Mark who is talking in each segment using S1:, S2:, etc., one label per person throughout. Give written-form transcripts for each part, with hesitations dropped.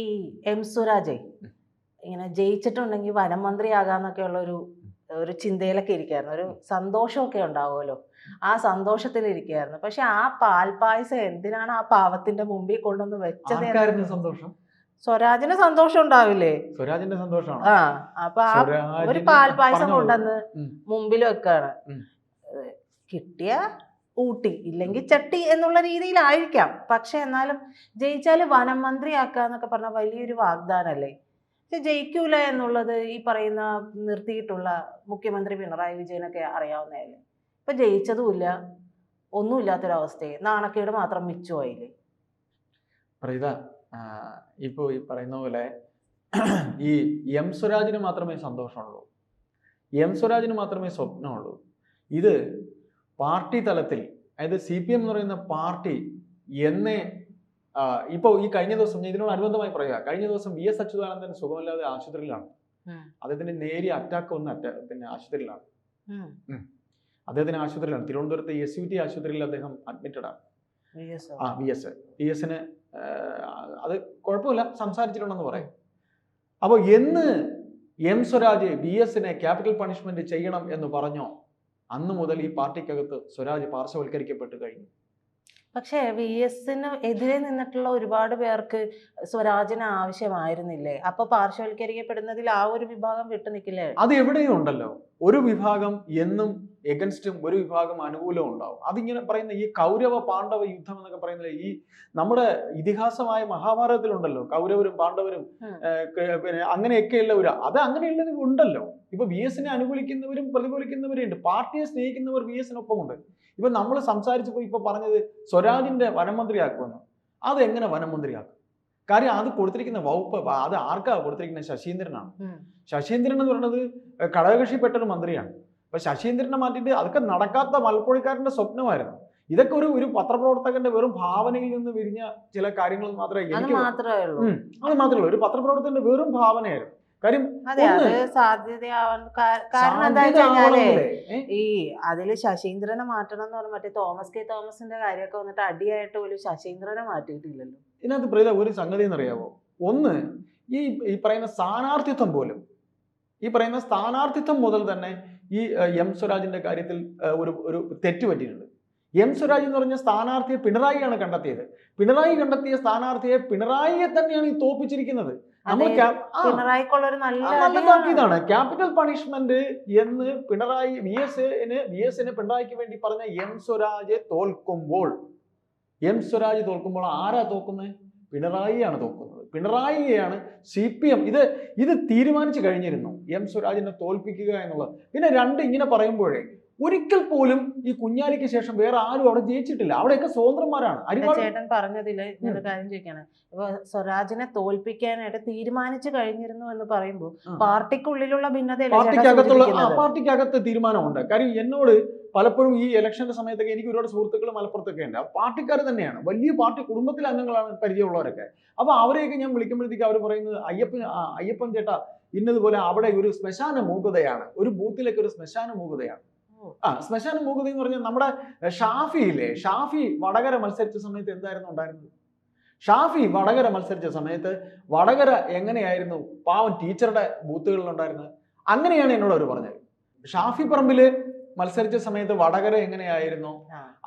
S1: ഈ എം സ്വരാജേ ഇങ്ങനെ ജയിച്ചിട്ടുണ്ടെങ്കിൽ വനം മന്ത്രിയാകാന്നൊക്കെ ഉള്ള ഒരു ചിന്തയിലൊക്കെ ഇരിക്കുകയായിരുന്നു. ഒരു സന്തോഷമൊക്കെ ഉണ്ടാവുമല്ലോ. ആ സന്തോഷത്തിലിരിക്കുകയായിരുന്നു. പക്ഷെ ആ പാൽപ്പായസം എന്തിനാണ് ആ പാവത്തിന്റെ മുമ്പിൽ കൊണ്ടുവന്ന് വെച്ചത്?
S2: ആർക്കായിരുന്നു സന്തോഷം?
S1: സ്വരാജിന് സന്തോഷം ഉണ്ടാവില്ലേ?
S2: സ്വരാജിന്റെ സന്തോഷമാണ്.
S1: ആ അപ്പൊ ആ ഒരു പാൽപ്പായസം കൊണ്ടുവന്ന് മുമ്പിൽ വെക്കാണ്. കിട്ടിയ ഊട്ടി ഇല്ലെങ്കിൽ ചട്ടി എന്നുള്ള രീതിയിലായിരിക്കാം. പക്ഷെ എന്നാലും ജയിച്ചാല് വനം മന്ത്രിയാക്കാന്നൊക്കെ പറഞ്ഞ വലിയൊരു വാഗ്ദാനല്ലേ? പക്ഷെ ജയിക്കൂല എന്നുള്ളത് ഈ പറയുന്ന നിർത്തിയിട്ടുള്ള മുഖ്യമന്ത്രി പിണറായി വിജയനൊക്കെ അറിയാവുന്നതല്ലേ. ഇപ്പൊ ജയിച്ചതുമില്ല, ഒന്നുമില്ലാത്തൊരവസ്ഥയെ നാണക്കേട് മാത്രം മിച്ചമായില്ലേ?
S2: പ്രീത, ഇപ്പൊ ഈ പറയുന്ന പോലെ ഈ എം സ്വരാജിന് മാത്രമേ സന്തോഷമുള്ളൂ, എം സ്വരാജിന് മാത്രമേ സ്വപ്നമുള്ളൂ. ഇത് പാർട്ടി തലത്തിൽ, അതായത് CPM എന്ന് പറയുന്ന പാർട്ടി എന്നെ ഇപ്പോൾ ഈ കഴിഞ്ഞ ദിവസം ഇതിനോട് അനുബന്ധമായി പറയുക, കഴിഞ്ഞ ദിവസം VS അച്യുതാനന്ദൻ സുഖമില്ലാതെ ആശുപത്രിയിലാണ്. അദ്ദേഹത്തിന് നേരിയ അറ്റാക്ക് വന്ന് ആശുപത്രിയിലാണ്. അദ്ദേഹത്തിന് ആശുപത്രിയിലാണ്, തിരുവനന്തപുരത്ത് SUT ആശുപത്രിയിൽ അദ്ദേഹം അഡ്മിറ്റഡ് ആണ്. VS അത് കുഴപ്പമില്ല, സംസാരിച്ചിട്ടുണ്ടെന്ന് പറയും. അപ്പോൾ എന്ന് M Swaraj VS capital punishment ചെയ്യണം എന്ന് പറഞ്ഞോ, അന്ന് മുതൽ ഈ പാർട്ടിക്കകത്ത് സ്വരാജ് പാർശ്വവൽക്കരിക്കപ്പെട്ട് കഴിഞ്ഞു.
S1: പക്ഷേ VSന് എതിരെ നിന്നിട്ടുള്ള ഒരുപാട് പേർക്ക് സ്വരാജിന് ആവശ്യമായിരുന്നില്ലേ? അപ്പൊ പാർശ്വവൽക്കരിക്കപ്പെടുന്നതിൽ ആ ഒരു വിഭാഗം വിട്ടു നിൽക്കില്ലേ?
S2: അത് എവിടെയും ഉണ്ടല്ലോ. ഒരു വിഭാഗം എന്നും എഗൻസ്റ്റും ഒരു വിഭാഗം അനുകൂലവും ഉണ്ടാവും. അതിങ്ങനെ പറയുന്ന ഈ കൗരവ പാണ്ഡവ യുദ്ധം എന്നൊക്കെ പറയുന്നത് ഈ നമ്മുടെ മഹാഭാരതത്തിലുണ്ടല്ലോ, കൗരവരും പാണ്ഡവരും പിന്നെ അങ്ങനെയൊക്കെയുള്ള അത് അങ്ങനെയുള്ളത് ഉണ്ടല്ലോ. ഇപ്പൊ VSനെ അനുകൂലിക്കുന്നവരും പ്രതികൂലിക്കുന്നവരും ഉണ്ട്. പാർട്ടിയെ സ്നേഹിക്കുന്നവർ VSനൊപ്പമുണ്ട്. ഇപ്പൊ നമ്മൾ സംസാരിച്ചപ്പോൾ ഇപ്പൊ പറഞ്ഞത് സ്വരാജിന്റെ വനമന്ത്രിയാക്കുമെന്ന്. അതെങ്ങനെ വനമന്ത്രിയാക്കും? കാര്യം അത് കൊടുത്തിരിക്കുന്ന വകുപ്പ് അത് ആർക്കാ കൊടുത്തിരിക്കുന്നത്? ശശീന്ദ്രനാണ്. ശശീന്ദ്രൻ എന്ന് പറയുന്നത് ഘടകകക്ഷിപ്പെട്ടൊരു മന്ത്രിയാണ്. അപ്പൊ ശശീന്ദ്രനെ മാറ്റിയിട്ട് അതൊക്കെ നടക്കാത്ത മലപ്പുഴക്കാരന്റെ സ്വപ്നമായിരുന്നു. ഇതൊക്കെ ഒരു പത്രപ്രവർത്തകന്റെ വെറും ഭാവനയിൽ നിന്ന് വിരിഞ്ഞ ചില കാര്യങ്ങൾ മാത്രമേ എനിക്ക് അത് മാത്രമേ ഉള്ളൂ. ഒരു പത്രപ്രവർത്തകന്റെ വെറും ഭാവനയായിരുന്നു. കാര്യം
S1: ഈ അതില് ശശീന്ദ്രനെ മാറ്റണം എന്ന് പറഞ്ഞ മറ്റേ തോമസ് കെ തോമസിന്റെ കാര്യമൊക്കെ വന്നിട്ട് അടിയായിട്ട് പോലും ശശീന്ദ്രനെ മാറ്റിയിട്ടില്ലല്ലോ.
S2: ഇതിനകത്ത് പ്രീത ഒരു സംഗതി എന്നറിയാവോ? ഒന്ന്, ഈ പറയുന്ന സ്ഥാനാർത്ഥിത്വം പോലും, ഈ പറയുന്ന സ്ഥാനാർത്ഥിത്വം മുതൽ തന്നെ ഈ എം സ്വരാജിന്റെ കാര്യത്തിൽ ഒരു തെറ്റ് പറ്റിയിട്ടുണ്ട്. എം സ്വരാജ് എന്ന് പറഞ്ഞ സ്ഥാനാർത്ഥിയെ പിണറായിയാണ് കണ്ടെത്തിയത്. പിണറായി കണ്ടെത്തിയ സ്ഥാനാർത്ഥിയെ പിണറായിയെ തന്നെയാണ് ഈ തോപ്പിച്ചിരിക്കുന്നത്. ഇതാണ് ക്യാപിറ്റൽ പണിഷ്മെന്റ് എന്ന് പിണറായി VSന് പിണറായിക്ക് വേണ്ടി പറഞ്ഞ എം സ്വരാജ് തോൽക്കുമ്പോൾ ആരാ തോക്കുന്നത്? പിണറായിയാണ് തോക്കുന്നത്. പിണറായിയെയാണ് CPM ഇത് തീരുമാനിച്ചു കഴിഞ്ഞിരുന്നു, എം സ്വരാജിനെ തോൽപ്പിക്കുക എന്നുള്ളത്. പിന്നെ ഇങ്ങനെ പറയുമ്പോഴേ ഒരിക്കൽ പോലും ഈ കുഞ്ഞാലിക്ക് ശേഷം വേറെ ആരും അവിടെ ജയിച്ചിട്ടില്ല. അവിടെയൊക്കെ സ്വതന്ത്രന്മാരാണ്.
S1: ചേട്ടൻ പറഞ്ഞതില് ഞാൻ കാര്യം ചോദിക്കാണ്. ഇപ്പൊ സ്വരാജിനെ തോൽപ്പിക്കാനായിട്ട് തീരുമാനിച്ചു കഴിഞ്ഞിരുന്നു എന്ന് പറയുമ്പോൾ പാർട്ടിക്കുള്ളിലുള്ള
S2: പാർട്ടിക്കകത്ത് തീരുമാനമുണ്ട്. കാര്യം എന്നോട് പലപ്പോഴും ഈ ഇലക്ഷന്റെ സമയത്തൊക്കെ എനിക്ക് ഒരുപാട് സുഹൃത്തുക്കൾ മലപ്പുറത്തൊക്കെ ഉണ്ട്. പാർട്ടിക്കാർ തന്നെയാണ്, വലിയ പാർട്ടി കുടുംബത്തിലെ അംഗങ്ങളാണ്, പരിചയമുള്ളവരൊക്കെ. അപ്പൊ അവരെയൊക്കെ ഞാൻ വിളിക്കുമ്പോഴത്തേക്ക് അവർ പറയുന്നത്, അയ്യപ്പൻ ചേട്ടാ ഇന്നതുപോലെ അവിടെ ഒരു ശ്മശാന മൂകതയാണ്, ഒരു ബൂത്തിലേക്ക് ഒരു ശ്മശാന മൂകതയാണ്. ശ്മശാന മൂകത എന്ന് പറഞ്ഞാൽ നമ്മുടെ ഷാഫി വടകര മത്സരിച്ച സമയത്ത് എന്തായിരുന്നു ഉണ്ടായിരുന്നത്? ഷാഫി വടകര മത്സരിച്ച സമയത്ത് വടകര എങ്ങനെയായിരുന്നു പാവം ടീച്ചറുടെ ബൂത്തുകളിൽ ഉണ്ടായിരുന്നത്? അങ്ങനെയാണ് എന്നോട് അവർ പറഞ്ഞത്. ഷാഫി പറമ്പില് മത്സരിച്ച സമയത്ത് വടകര എങ്ങനെയായിരുന്നു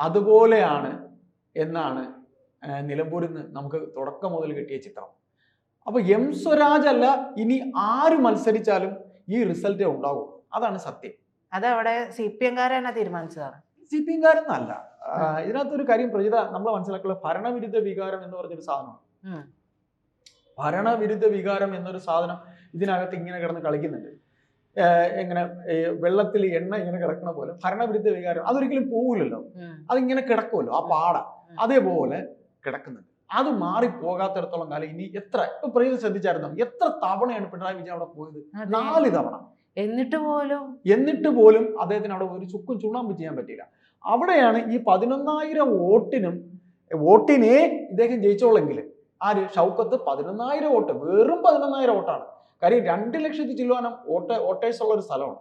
S2: അതുപോലെയാണ് എന്നാണ് നിലമ്പൂരിൽ നിന്ന് നമുക്ക് തുടക്കം മുതൽ കിട്ടിയ ചിത്രം. അപ്പൊ എം സ്വരാജ് അല്ല, ഇനി ആര് മത്സരിച്ചാലും ഈ റിസൾട്ടേ ഉണ്ടാവൂ. അതാണ് സത്യം.
S1: അതവിടെ CPM-കാരാണ് തീരുമാനിച്ചതാണ്.
S2: CPM-കാരെന്നല്ല. ഇതിനകത്തൊരു കാര്യം പ്രജിത നമ്മൾ മനസ്സിലാക്കുക, ഭരണവിരുദ്ധ വികാരം എന്ന് പറഞ്ഞൊരു സാധനമാണ്. ഭരണവിരുദ്ധ വികാരം എന്നൊരു സാധനം ഇതിനകത്ത് ഇങ്ങനെ കിടന്ന് കളിക്കുന്നുണ്ട്. എങ്ങനെ വെള്ളത്തിൽ എണ്ണ ഇങ്ങനെ കിടക്കണ പോലെ ഭരണവിരുദ്ധ വികാരം അതൊരിക്കലും പോകില്ലല്ലോ, അതിങ്ങനെ കിടക്കുമല്ലോ ആ പാട, അതേപോലെ കിടക്കുന്നുണ്ട്. അത് മാറിപ്പോകാത്തിടത്തോളം കാലം ഇനി ഇപ്പൊ പ്രജിത ശ്രദ്ധിച്ചായിരുന്നു, എത്ര തവണയാണ് പിണറായി വിജയൻ അവിടെ പോയത്? 4 തവണ. എന്നിട്ട് പോലും അദ്ദേഹത്തിന് അവിടെ ഒരു ചുക്കും ചുണ്ണാമ്പ് ചെയ്യാൻ പറ്റിയില്ല. അവിടെയാണ് ഈ 11,000 വോട്ടിനെ ഇദ്ദേഹം ജയിച്ചോളെങ്കിൽ ആര്? ഷൗക്കത്ത് 11,000 വോട്ട്, വെറും 11,000 വോട്ടാണ്. കാര്യം 2 ലക്ഷത്തി ചില്ലുവാനം വോട്ടേഴ്സ് ഉള്ള ഒരു സ്ഥലമാണ്.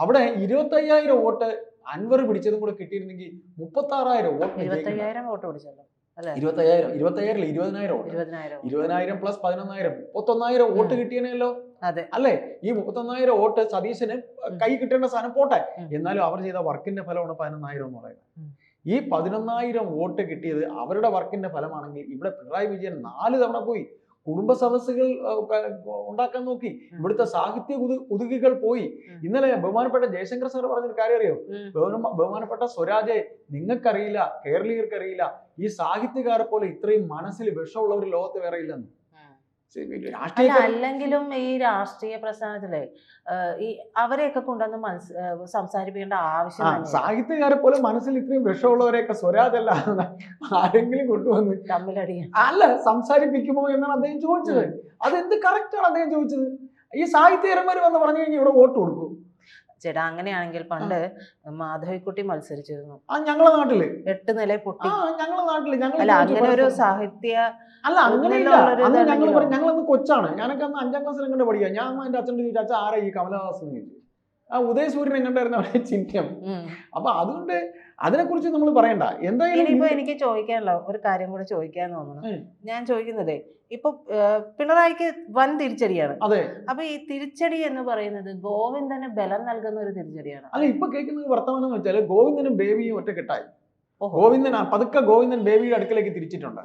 S2: അവിടെ 25,000 വോട്ട് അൻവർ പിടിച്ചതും കൂടെ കിട്ടിയിരുന്നെങ്കിൽ 36,000 വോട്ട്.
S1: അല്ലെ?
S2: 20,000 20,000 20,000 പ്ലസ് 11,000 31,000 വോട്ട് കിട്ടിയനല്ലോ.
S1: അതെ
S2: അല്ലെ? ഈ 31,000 വോട്ട് സതീശന് കൈ കിട്ടേണ്ട സാധനം പോട്ടെ, എന്നാലും അവർ ചെയ്ത വർക്കിന്റെ ഫലമാണ് 11,000 എന്ന് പറയുന്നത്. ഈ 11,000 വോട്ട് കിട്ടിയത് അവരുടെ വർക്കിന്റെ ഫലമാണെങ്കിൽ ഇവിടെ പിണറായി വിജയൻ 4 തവണ പോയി കുടുംബ സദസ്സുകൾ ഉണ്ടാക്കാൻ നോക്കി. ഇവിടുത്തെ സാഹിത്യ കുതുകികൾ പോയി. ഇന്നലെ ബഹുമാനപ്പെട്ട ജയശങ്കർ സാർ പറഞ്ഞൊരു കാര്യം അറിയോ? ബഹുമാനപ്പെട്ട സ്വരാജെ, നിങ്ങൾക്കറിയില്ല, കേരളീയർക്കറിയില്ല, ഈ സാഹിത്യകാരെ പോലെ ഇത്രയും മനസ്സിൽ വിഷമുള്ള ഒരു ലോകത്ത് വേറെ ഇല്ലെന്ന്.
S1: അല്ലെങ്കിലും ഈ രാഷ്ട്രീയ പ്രസ്ഥാനത്തിലെ ഈ അവരെയൊക്കെ കൊണ്ടുവന്ന് സംസാരിപ്പിക്കേണ്ട ആവശ്യം,
S2: സാഹിത്യകാരെ പോലെ മനസ്സിൽ ഇത്രയും വിഷമുള്ളവരെയൊക്കെ സ്വരാജല്ല ആരെങ്കിലും കൊണ്ടുവന്ന്
S1: തമ്മിലടിയാൻ
S2: അല്ല സംസാരിപ്പിക്കുമോ എന്നാണ് അദ്ദേഹം ചോദിച്ചത്. അതെന്ത് കറക്റ്റാണ് അദ്ദേഹം ചോദിച്ചത്? ഈ സാഹിത്യകാരന്മാർ വന്ന് പറഞ്ഞു കഴിഞ്ഞാൽ ഇവിടെ വോട്ട് കൊടുക്കും.
S1: ചേട്ടാ, അങ്ങനെയാണെങ്കിൽ പണ്ട് മാധവിക്കുട്ടി മത്സരിച്ചിരുന്നു
S2: ഞങ്ങളെ നാട്ടില് 8
S1: നില പൊട്ടി.
S2: ഞങ്ങളെ നാട്ടില്
S1: അല്ല, അങ്ങനെ ഒരു സാഹിത്യ
S2: അല്ല അങ്ങനെയില്ല. അന്ന് ഞങ്ങൾ പറഞ്ഞു, ഞങ്ങളന്ന് കൊച്ചാണ്, ഞാനൊക്കെ അന്ന് 5ാം ക്ലാസ്സിൽ എങ്ങനെ പഠിക്കുക. ഞാൻ എന്റെ അച്ഛനോട് ചോദിച്ചു, അച്ഛൻ ആരാ ഈ കമലഹാസൻ എന്ന് ചോദിച്ചു. ഉദയസൂര്യൻ എങ്ങണ്ടായിരുന്നു അവരുടെ ചിഹ്നം. അപ്പൊ അതുകൊണ്ട് അതിനെക്കുറിച്ച് നമ്മൾ പറയണ്ട. എന്തായാലും
S1: ഇപ്പൊ എനിക്ക് ചോദിക്കാനുള്ള ഒരു കാര്യം കൂടെ ചോദിക്കാൻ തോന്നുന്നു. ഞാൻ ചോദിക്കുന്നതേ, ഇപ്പൊ പിണറായിക്ക് വൻ തിരിച്ചടിയാണ്.
S2: അതെ.
S1: അപ്പൊ ഈ തിരിച്ചടി എന്ന് പറയുന്നത് ഗോവിന്ദന് ബലം നൽകുന്ന ഒരു തിരിച്ചടിയാണ്.
S2: അല്ല, ഇപ്പൊ കേൾക്കുന്നത് വർത്തമാനം എന്ന് വെച്ചാൽ ഗോവിന്ദനും ബേബിയും ഒറ്റക്കെട്ടായി. പതുക്കെ ഗോവിന്ദൻ ബേബിയുടെ അടുക്കലേക്ക് തിരിച്ചിട്ടുണ്ട്.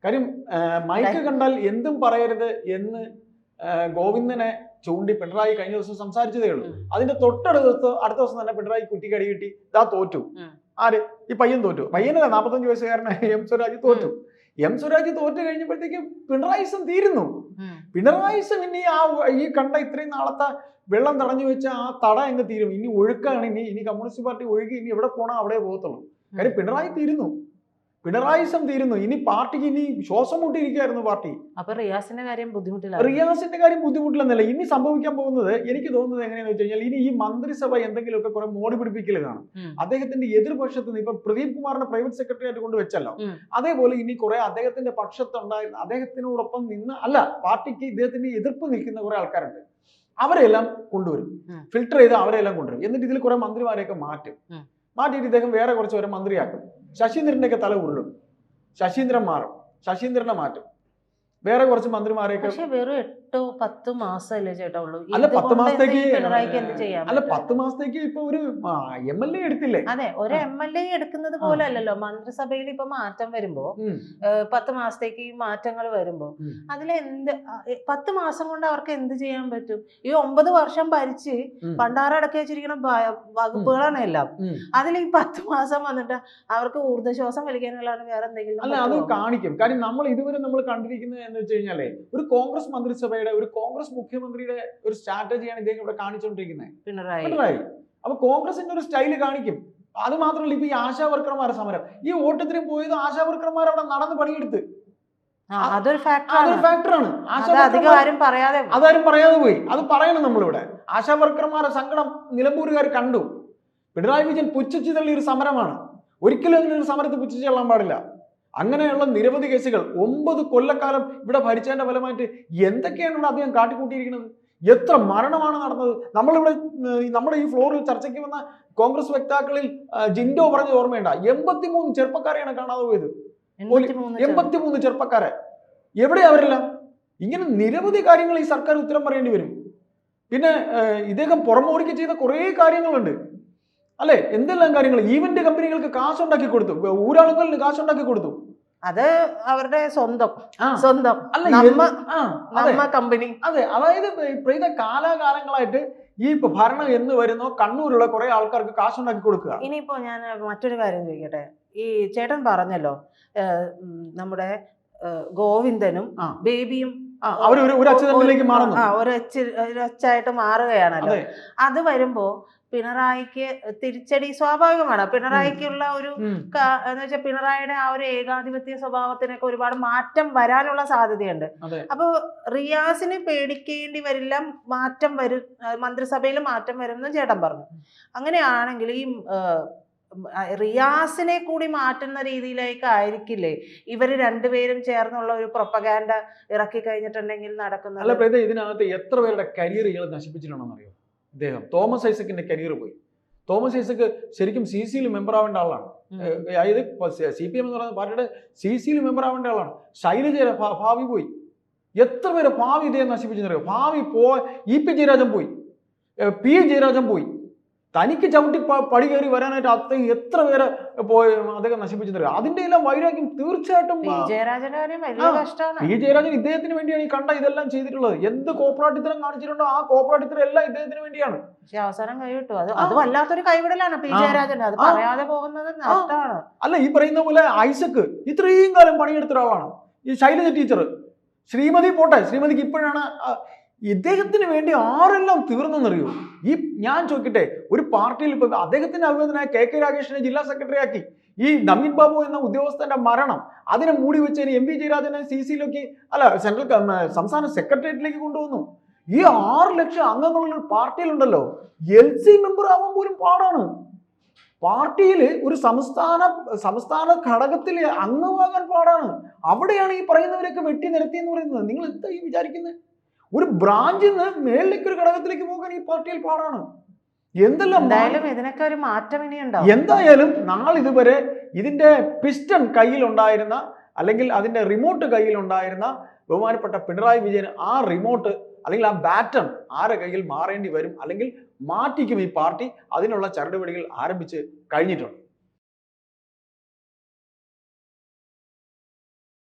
S2: കാര്യം മൈക്ക് കണ്ടാൽ എന്തും പറയരുത് എന്ന് ഗോവിന്ദനെ ചൂണ്ടി പിണറായി കഴിഞ്ഞ ദിവസം സംസാരിച്ചതേ ഉള്ളൂ. അതിന്റെ അടുത്ത ദിവസം തന്നെ പിണറായി കുട്ടിക്ക് അടി കിട്ടി, ഇതാ തോറ്റു. ആര്? ഈ പയ്യൻ തോറ്റു. പയ്യനല്ല, 45 വയസ്സുകാരനായ എം സ്വരാജ് തോറ്റു. എം സ്വരാജ് തോറ്റു കഴിഞ്ഞപ്പോഴത്തേക്ക് പിണറായിസം തീരുന്നു. പിണറായിസം ഇനി ഈ കണ്ട ഇത്രയും നാളത്തെ വെള്ളം തടഞ്ഞു വെച്ച ആ തട എങ്ങ് തീരും. ഇനി ഒഴുക്കാണ്. ഇനി കമ്മ്യൂണിസ്റ്റ് പാർട്ടി ഒഴുകി ഇനി എവിടെ പോണോ അവിടെ പോകത്തുള്ളൂ. കാര്യം പിണറായി തീരുന്നു, പിണറായിസം തീരുന്നു. ഇനി പാർട്ടിക്ക് ഇനി ശ്വാസം മുട്ടിയിരിക്കുകയായിരുന്നു പാർട്ടി.
S1: അപ്പൊ റിയാസിന്റെ കാര്യം ബുദ്ധിമുട്ടില്ല.
S2: റിയാസിന്റെ കാര്യം ബുദ്ധിമുട്ടില്ലെന്നല്ല, ഇനി സംഭവിക്കാൻ പോകുന്നത് എനിക്ക് തോന്നുന്നത് എങ്ങനെയാന്ന് വെച്ച് കഴിഞ്ഞാൽ, ഇനി ഈ മന്ത്രിസഭ എന്തെങ്കിലുമൊക്കെ കുറെ മോടി പിടിപ്പിക്കൽ കാണും. അദ്ദേഹത്തിന്റെ എതിർപക്ഷത്ത് നിന്ന് ഇപ്പൊ പ്രദീപ് കുമാറിനെ പ്രൈവറ്റ് സെക്രട്ടറി ആയിട്ട് കൊണ്ടുവച്ചല്ലോ, അതേപോലെ ഇനി കുറെ അദ്ദേഹത്തിന്റെ പക്ഷത്തുണ്ടായിരുന്ന, അദ്ദേഹത്തിനോടൊപ്പം നിന്ന് അല്ല പാർട്ടിക്ക് ഇദ്ദേഹത്തിന്റെ എതിർപ്പ് നിൽക്കുന്ന കുറെ ആൾക്കാരുണ്ട്. അവരെല്ലാം കൊണ്ടുവരും, ഫിൽട്ടർ ചെയ്ത് അവരെല്ലാം കൊണ്ടുവരും. എന്നിട്ട് ഇതിൽ കുറെ മന്ത്രിമാരെയൊക്കെ മാറ്റിയിട്ട് ഇദ്ദേഹം വേറെ കുറച്ച് പേരെ മന്ത്രിയാക്കും. ശശീന്ദ്രന്റെ ഒക്കെ തല ഉരുളും, ശശീന്ദ്രൻ മാറും, ശശീന്ദ്രനെ മാറ്റും, വേറെ കുറച്ച് മന്ത്രിമാരെയൊക്കെ.
S1: വെറും 8-10 മാസമല്ലേ ചേട്ടാ ഉള്ളൂ.
S2: അല്ല 10 മാസത്തേക്ക്
S1: പിണറായിക്ക് എന്ത് ചെയ്യാം?
S2: അല്ല 10 മാസത്തേക്ക് ഇപ്പൊ ഒരു MLA എടുത്തില്ലേ?
S1: അതെ, ഒരു MLA എടുക്കുന്നത് പോലെ അല്ലല്ലോ മന്ത്രിസഭയിൽ ഇപ്പൊ മാറ്റം വരുമ്പോ, 10 മാസത്തേക്ക് ഈ മാറ്റങ്ങൾ വരുമ്പോ അതിലെന്ത് 10 മാസം കൊണ്ട് അവർക്ക് എന്ത് ചെയ്യാൻ പറ്റും? ഈ 9 വർഷം ഭരിച്ച് പണ്ടാറടക്കി വെച്ചിരിക്കുന്ന വകുപ്പുകളാണ് എല്ലാം. അതിൽ ഈ 10 മാസം വന്നിട്ട് അവർക്ക് ഊർജ്ജശ്വാസം വലിക്കാനുള്ള വേറെ എന്തെങ്കിലും?
S2: അല്ല, അത് കാണിക്കും. കാര്യം നമ്മൾ ഇതുവരെ നമ്മൾ കണ്ടിരിക്കുന്നത് എന്ന് വെച്ച് കഴിഞ്ഞാല് ഒരു കോൺഗ്രസ് മന്ത്രിസഭയുടെ, ഒരു കോൺഗ്രസ് മുഖ്യമന്ത്രിയുടെ ഒരു സ്ട്രാറ്റജിയാണ് ഇദ്ദേഹം ഇവിടെ കാണിച്ചുകൊണ്ടിരിക്കുന്നത്, പിണറായി. അപ്പൊ കോൺഗ്രസിന്റെ ഒരു സ്റ്റൈല് കാണിക്കും. അത് മാത്രമല്ല, ഇപ്പൊ ഈ ആശാ വർക്കർമാരുടെ സമരം, ഈ വോട്ടത്തിന് പോയത് ആശാ വർക്കർമാർ അവിടെ നടന്ന് പണിയെടുത്ത്,
S1: അതൊരു
S2: ഫാക്ടറാണ്. അതാരും പറയാതെ പോയി. അത് പറയണം നമ്മളിവിടെ. ആശാ വർക്കർമാരുടെ സങ്കടം നിലമ്പൂരുകാർ കണ്ടു. പിണറായി വിജയൻ പുച്ഛിച്ചു തള്ളിയ ഒരു സമരമാണ്. ഒരിക്കലും അങ്ങനെ ഒരു സമരത്തെ പുച്ഛിച്ചു തള്ളാൻ പാടില്ല. അങ്ങനെയുള്ള നിരവധി കേസുകൾ 9 കൊല്ലക്കാലം ഇവിടെ ഭരിച്ചതിന്റെ ഫലമായിട്ട് എന്തൊക്കെയാണ് അദ്ദേഹം കാട്ടിക്കൂട്ടിയിരിക്കുന്നത്? എത്ര മരണമാണ് നടന്നത്? നമ്മളിവിടെ നമ്മുടെ ഈ ഫ്ലോറിൽ ചർച്ചയ്ക്ക് വന്ന കോൺഗ്രസ് വക്താക്കളിൽ ജിൻഡോ പറഞ്ഞത് ഓർമ്മയുണ്ട? 83 ചെറുപ്പക്കാരെയാണ് കാണാതെ പോയത്. 83 ചെറുപ്പക്കാരെ. എവിടെ അവരെല്ലാം? ഇങ്ങനെ നിരവധി കാര്യങ്ങൾ ഈ സർക്കാർ ഉത്തരം പറയേണ്ടി വരും. പിന്നെ ഇദ്ദേഹം പുറമോടിക്ക് ചെയ്ത കുറേ കാര്യങ്ങളുണ്ട് അല്ലെ? എന്തെല്ലാം കാര്യങ്ങൾ. ഈവന്റ് കമ്പനികൾക്ക് കാശുണ്ടാക്കി കൊടുത്തു, ഊരാളുകളിൽ കാശുണ്ടാക്കി കൊടുത്തു.
S1: അത് അവരുടെ സ്വന്തം കമ്പനി.
S2: അതെ, അതായത് ഇപ്പോഴത്തെ കാലാകാലങ്ങളായിട്ട് ഈ ഭരണം എന്ന് വരുന്നോ കണ്ണൂരുള്ള കുറെ ആൾക്കാർക്ക് കാശുണ്ടാക്കി കൊടുക്കുക.
S1: ഇനിയിപ്പോ ഞാൻ മറ്റൊരു കാര്യം ചോദിക്കട്ടെ. ഈ ചേട്ടൻ പറഞ്ഞല്ലോ നമ്മുടെ ഗോവിന്ദനും ബേബിയും
S2: ഒരു അച്ഛനിലേക്ക് മാറുന്നു,
S1: ഒരച്ചായിട്ട് മാറുകയാണല്ലോ. അത് വരുമ്പോ പിണറായിക്ക് തിരിച്ചടി സ്വാഭാവികമാണ്. പിണറായിക്കുള്ള ഒരു എന്ന് വെച്ചാൽ പിണറായിയുടെ ആ ഒരു ഏകാധിപത്യ സ്വഭാവത്തിനൊക്കെ ഒരുപാട് മാറ്റം വരാനുള്ള സാധ്യതയുണ്ട്. അപ്പൊ റിയാസിനെ പേടിക്കേണ്ടി വരില്ല, മാറ്റം വരും, മന്ത്രിസഭയിൽ മാറ്റം വരും എന്ന് ചേട്ടൻ പറഞ്ഞു. അങ്ങനെയാണെങ്കിൽ ഈ റിയാസിനെ കൂടി മാറ്റുന്ന രീതിയിലേക്ക് ആയിരിക്കില്ലേ ഇവര് രണ്ടുപേരും ചേർന്നുള്ള ഒരു പ്രൊപ്പഗാൻഡ ഇറക്കി കഴിഞ്ഞിട്ടുണ്ടെങ്കിൽ നടക്കുന്നത്?
S2: അല്ല പ്രീത, ഇതിനകത്ത് എത്ര പേരുടെ കരിയർ ഇയാൾ നശിപ്പിച്ചിട്ടുണ്ടെന്ന് അറിയോ? ഇദ്ദേഹം തോമസ് ഐസക്കിന്റെ കരിയർ പോയി. തോമസ് ഐസക്ക് ശരിക്കും CCയിൽ മെമ്പർ ആവേണ്ട ആളാണ്. അതായത് CPM എന്ന് പറയുന്ന പാർട്ടിയുടെ CC മെമ്പർ ആവേണ്ട ആളാണ്. ശൈലജ ഭാവി പോയി. എത്ര പേരെ ഭാവി ഇതേ നശിപ്പിച്ചെന്നറിയോ? ഭാവി EP ജയരാജൻ പോയി, P ജയരാജൻ പോയി. തനിക്ക് ചവിട്ടി പടി കയറി വരാനായിട്ട് അത്രയും എത്ര പേരെ അദ്ദേഹം നശിപ്പിച്ചെന്നറിയോ? അതിന്റെ എല്ലാം വൈരാഗ്യം തീർച്ചയായിട്ടും
S1: പി
S2: ജയരാജൻ ഇദ്ദേഹത്തിന് വേണ്ടിയാണ് ഈ കണ്ട ഇതെല്ലാം ചെയ്തിട്ടുള്ളത്. എന്ത് കോപ്പറാട്ടിത്തരം കാണിച്ചിട്ടുണ്ടോ ആ കോപ്പറാട്ടിത്തരം എല്ലാം ഇദ്ദേഹത്തിന് വേണ്ടിയാണ്.
S1: പക്ഷെ അവസാനം കൈവിട്ടു. അത് വല്ലാത്തൊരു കൈവിടലാണ് പി ജയരാജൻ. അത് പറയാതെ പോകുന്നത് നഷ്ടമാണ്.
S2: അല്ല, ഈ പറയുന്ന പോലെ ഐസക്ക് ഇത്രയും കാലം പണിയെടുത്ത ഒരാളാണ്. ഈ ശൈലജ ടീച്ചർ, ശ്രീമതി പോട്ടെ, ശ്രീമതിക്ക് ഇപ്പോഴാണ് ഇദ്ദേഹത്തിന് വേണ്ടി ആരെല്ലാം തീർന്നെന്നറിയോ? ഞാൻ ചോദിക്കട്ടെ, ഒരു പാർട്ടിയിൽ ഇപ്പൊ അദ്ദേഹത്തിന്റെ അഭിനന്ദനായ KK രാഗേഷിനെ ജില്ലാ സെക്രട്ടറി ആക്കി. ഈ നവീൻ ബാബു എന്ന ഉദ്യോഗസ്ഥന്റെ മരണം അതിനെ മൂടി വെച്ച് MP ജയരാജനെ CCയിലേക്ക് സംസ്ഥാന സെക്രട്ടേറിയറ്റിലേക്ക് കൊണ്ടുവന്നു. ഈ 6 ലക്ഷം അംഗങ്ങളുള്ള പാർട്ടിയിലുണ്ടല്ലോ, LC മെമ്പർ ആവാൻ പോലും പാടാണ്. പാർട്ടിയിൽ ഒരു സംസ്ഥാന ഘടകത്തിൽ അംഗമാകാൻ പാടാണ്. അവിടെയാണ് ഈ പറയുന്നവരൊക്കെ വെട്ടി നിരത്തി എന്ന് പറയുന്നത്. നിങ്ങൾ എന്താ ഈ വിചാരിക്കുന്നത്? ഒരു ബ്രാഞ്ചിൽ നിന്ന് മേളിലേക്ക് ഒരു ഘടകത്തിലേക്ക് പോകാൻ ഈ പാർട്ടിയിൽ പാടാണ്.
S1: എന്തായാലും ഇതിനൊക്കെ ഒരു മാറ്റം ഇനി ഉണ്ടാവും.
S2: എന്തായാലും നാളിതുവരെ ഇതിന്റെ പിസ്റ്റൺ കയ്യിലുണ്ടായിരുന്ന അല്ലെങ്കിൽ അതിന്റെ റിമോട്ട് കയ്യിലുണ്ടായിരുന്ന ബഹുമാനപ്പെട്ട പിണറായി വിജയൻ ആ റിമോട്ട് അല്ലെങ്കിൽ ആ ബാറ്റൺ ആരെ കയ്യിൽ മാറേണ്ടി വരും, അല്ലെങ്കിൽ മാറ്റിക്കും ഈ പാർട്ടി. അതിനുള്ള ചരടുപടികൾ ആരംഭിച്ച് കഴിഞ്ഞിട്ടുണ്ട്.